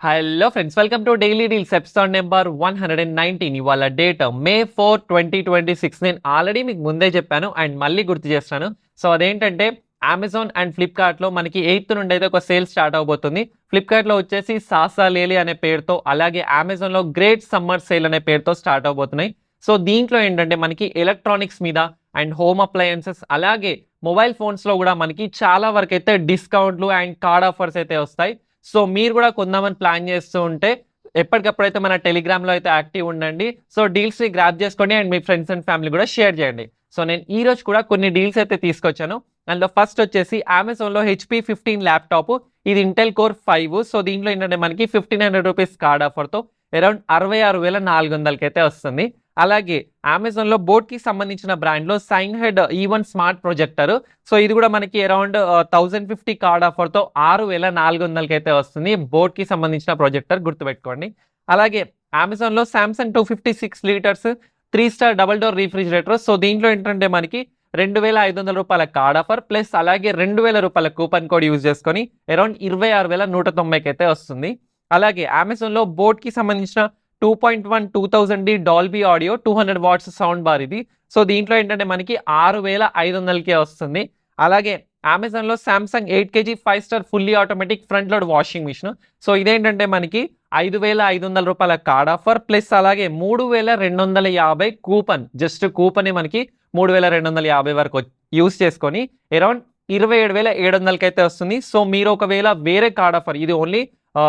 Hello friends, welcome to daily deals episode number 119. ఇవాళ date మే 4, 2026. నేను already మీకు ముందే చెప్పాను అండ్ మళ్ళీ గుర్తు చేస్తాను. సో అదేంటంటే అమెజాన్ అండ్ ఫ్లిప్కార్ట్లో మనకి 8th నుండి అయితే ఒక సేల్ స్టార్ట్ అవబోతుంది. ఫ్లిప్కార్ట్లో వచ్చేసి సాసా లేలి అనే పేరుతో, అలాగే అమెజాన్లో గ్రేట్ సమ్మర్ సేల్ అనే పేరుతో స్టార్ట్ అవబోతున్నాయి. సో దీంట్లో ఏంటంటే మనకి ఎలక్ట్రానిక్స్ మీద అండ్ హోమ్ అప్లయన్సెస్ అలాగే మొబైల్ ఫోన్స్లో కూడా మనకి చాలా వరకు అయితే డిస్కౌంట్లు అండ్ కార్డ్ ఆఫర్స్ అయితే వస్తాయి. సో మీరు కూడా కొందామని ప్లాన్ చేస్తూ ఉంటే ఎప్పటికప్పుడైతే మన టెలిగ్రామ్లో అయితే యాక్టివ్ ఉండండి. సో డీల్స్ని గ్రాప్ చేసుకోండి and me friends and family కూడా షేర్ చేయండి. సో నేను ఈ రోజు కూడా కొన్ని డీల్స్ అయితే తీసుకొచ్చాను. అందులో ఫస్ట్ వచ్చేసి అమెజాన్లో HP 15 ల్యాప్టాప్. ఇది ఇంటెల్ కోర్ 5. సో దీంట్లో ఏంటంటే మనకి 1500 రూపీస్ కార్డ్ ఆఫర్తో అరౌండ్ 66,400కి అయితే వస్తుంది. అలాగే అమెజాన్లో బోట్కి సంబంధించిన బ్రాండ్లో సైన్ హెడ్ E1 స్మార్ట్ ప్రొజెక్టర్. సో ఇది కూడా మనకి అరౌండ్ 1050 కార్డ్ ఆఫర్తో 6,400కి అయితే వస్తుంది. బోట్కి సంబంధించిన ప్రొజెక్టర్ గుర్తుపెట్టుకోండి. అలాగే అమెజాన్లో Samsung 256 litres 3 star double door refrigerator. So దీంట్లో ఏంటంటే మనకి 2,500 రూపాయల కార్డ్ ఆఫర్ ప్లస్ అలాగే 2,000 రూపాయల కూపన్ కోడ్ యూజ్ చేసుకొని అరౌండ్ 26,190కి అయితే వస్తుంది. అలాగే అమెజాన్లో బోట్కి సంబంధించిన 2.1 2000D Dolby audio 200 watts sound bar ఇది. సో దీంట్లో ఏంటంటే మనకి 6,500కే వస్తుంది. అలాగే అమెజాన్లో Samsung 8 kg 5 star fully automatic front load washing machine. So ఇదేంటంటే మనకి 5,500 రూపాయల కార్డ్ ఆఫర్ ప్లస్ అలాగే 3,250 కూపన్, జస్ట్ కూపనే మనకి 3,250 వరకు యూస్ చేసుకొని అరౌండ్ 27,700కి అయితే వస్తుంది. సో మీరు ఒకవేళ వేరే కార్డ్ ఆఫర్, ఇది ఓన్లీ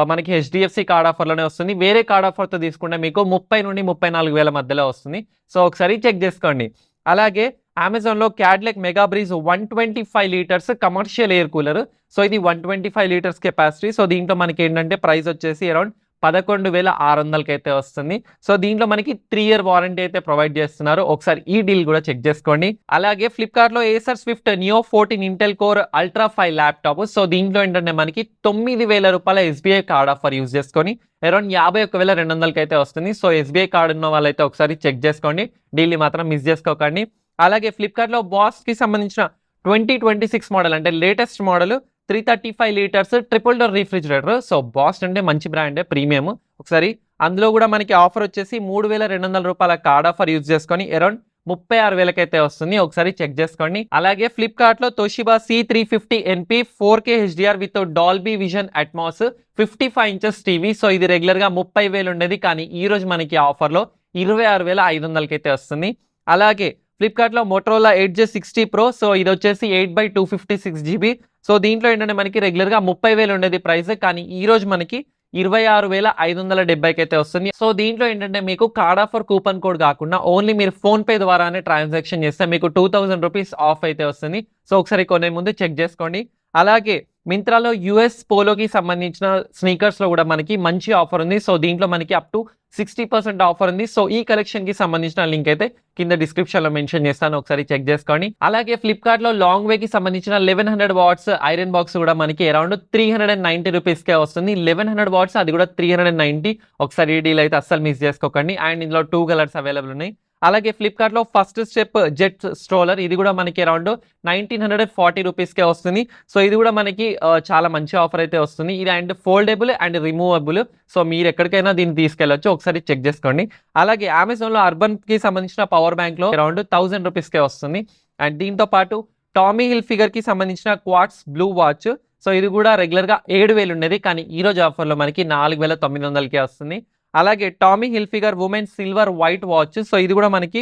మనకి HDFC కార్డ్ ఆఫర్లోనే వస్తుంది, వేరే కార్డ్ ఆఫర్తో తీసుకుంటే మీకు 30 నుండి 34,000 మధ్యలో వస్తుంది. సో ఒకసారి చెక్ చేసుకోండి. అలాగే అమెజాన్లో క్యాడ్లెక్ mega breeze 125 litres commercial air cooler. So ఇది 125 లీటర్స్ కెపాసిటీ. సో దీంట్లో మనకి ఏంటంటే ప్రైస్ వచ్చేసి అరౌండ్ 11,600కి అయితే వస్తుంది. సో దీంట్లో మనకి 3 year వారంటీ అయితే ప్రొవైడ్ చేస్తున్నారు. ఒకసారి ఈ డీల్ కూడా చెక్ చేసుకోండి. అలాగే ఫ్లిప్కార్ట్లో Acer Swift neo 14 Intel core ultra 5 laptop. So దీంట్లో ఏంటంటే మనకి 9,000 రూపాయల SBI కార్డ్ ఆఫర్ యూజ్ చేసుకొని అరౌండ్ 51,200కి అయితే వస్తుంది. సో SBI కార్డ్ ఉన్న వాళ్ళైతే ఒకసారి చెక్ చేసుకోండి, డీల్ని మాత్రం మిస్ చేసుకోకండి. అలాగే ఫ్లిప్కార్ట్లో బాస్కి సంబంధించిన 2026 మోడల్ అంటే latest model 335 litres triple door refrigerator. So boss అంటే మంచి బ్రాండే, ప్రీమియం. ఒకసారి అందులో కూడా మనకి ఆఫర్ వచ్చేసి 3,200 రూపాయల కార్డ్ ఆఫర్ యూజ్ చేసుకొని అరౌండ్ 36,000కి అయితే వస్తుంది. ఒకసారి చెక్ చేసుకోండి. అలాగే ఫ్లిప్కార్ట్లో Toshiba C350 NP 4K HDR with Dolby vision Atmos 55 inches TV. So ఇది రెగ్యులర్గా 30,000 ఉండేది, కానీ ఈ రోజు మనకి ఆఫర్లో 26,500కి అయితే వస్తుంది. అలాగే ఫ్లిప్కార్ట్లో మోటరోలా 8J60 Pro. సో ఇది వచ్చేసి 8/256 GB. సో దీంట్లో ఏంటంటే మనకి రెగ్యులర్గా 30,000 ఉండేది ప్రైస్, కానీ ఈ రోజు మనకి 26,570కి అయితే వస్తుంది. సో దీంట్లో ఏంటంటే మీకు కార్డ్ ఆఫర్ కూపన్ కోడ్ కాకుండా ఓన్లీ మీరు ఫోన్పే ద్వారానే ట్రాన్సాక్షన్ చేస్తే మీకు 2,000 రూపీస్ ఆఫ్ అయితే వస్తుంది. సో ఒకసారి కొనే ముందు చెక్ చేసుకోండి. అలాగే మింత్రాలో US పోలోకి సంబంధించిన స్నీకర్స్లో కూడా మనకి మంచి ఆఫర్ ఉంది. సో దీంట్లో మనకి అప్ టు 60% ఆఫర్ ఉంది. సో ఈ కలెక్షన్కి సంబంధించిన లింక్ అయితే కింద డిస్క్రిప్షన్లో మెన్షన్ చేస్తాను, ఒకసారి చెక్ చేసుకోండి. అలాగే ఫ్లిప్కార్ట్లో లాంగ్ వేకి సంబంధించిన 1100 వాట్స్ ఐరన్ బాక్స్ కూడా మనకి అరౌండ్ 390 రూపీస్కే వస్తుంది. 1100 వాట్స్, అది కూడా 390. ఒకసారి ఈ డీల్ అయితే అస్సలు మిస్ చేసుకోకండి. అండ్ ఇందులో 2 కలర్స్ అవైలబుల్ ఉన్నాయి. అలాగే ఫ్లిప్కార్ట్లో ఫస్ట్ స్టెప్ జెట్ స్ట్రోలర్, ఇది కూడా మనకి అరౌండ్ 1,940 రూపీస్కే వస్తుంది. సో ఇది కూడా మనకి చాలా మంచి ఆఫర్ అయితే వస్తుంది. ఇది and foldable and removable. So మీరు ఎక్కడికైనా దీన్ని తీసుకెళ్ళొచ్చు, ఒకసారి చెక్ చేసుకోండి. అలాగే అమెజాన్లో అర్బన్కి సంబంధించిన పవర్ బ్యాంక్లో అరౌండ్ 1,000 రూపీస్కే వస్తుంది. అండ్ దీంతో పాటు టామీ హిల్ ఫిగర్కి సంబంధించిన క్వార్ట్స్ బ్లూ వాచ్. సో ఇది కూడా రెగ్యులర్గా 7,000 ఉండేది, కానీ ఈ రోజు ఆఫర్లో మనకి 4,900కే వస్తుంది. అలాగే Tommy hill figure women silver white watch. So ఇది కూడా మనకి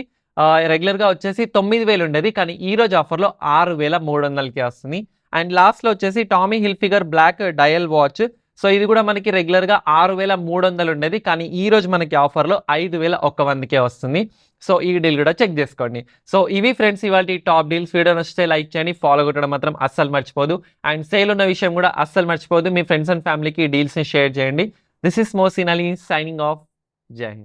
రెగ్యులర్గా వచ్చేసి 9,000 ఉండేది, కానీ ఈ రోజు ఆఫర్లో 6,300కే వస్తుంది. అండ్ లాస్ట్లో వచ్చేసి Tommy Hilfiger black dial watch. So ఇది కూడా మనకి రెగ్యులర్గా 6,300 ఉండేది, కానీ ఈ రోజు మనకి ఆఫర్లో 5,100కే వస్తుంది. సో ఈ డీల్ కూడా చెక్ చేసుకోండి. సో ఇవి ఫ్రెండ్స్ ఇవాళ టాప్ డీల్స్. వీడియో నచ్చితే లైక్ చేయండి, ఫాలో కొట్టడం మాత్రం అస్సలు మర్చిపోదు. అండ్ సేల్ ఉన్న విషయం కూడా అస్సలు మర్చిపోదు. మీ ఫ్రెండ్స్ అండ్ ఫ్యామిలీకి ఈ డీల్స్ని షేర్ చేయండి. This is Mohsin Ali signing off. Jai Hind.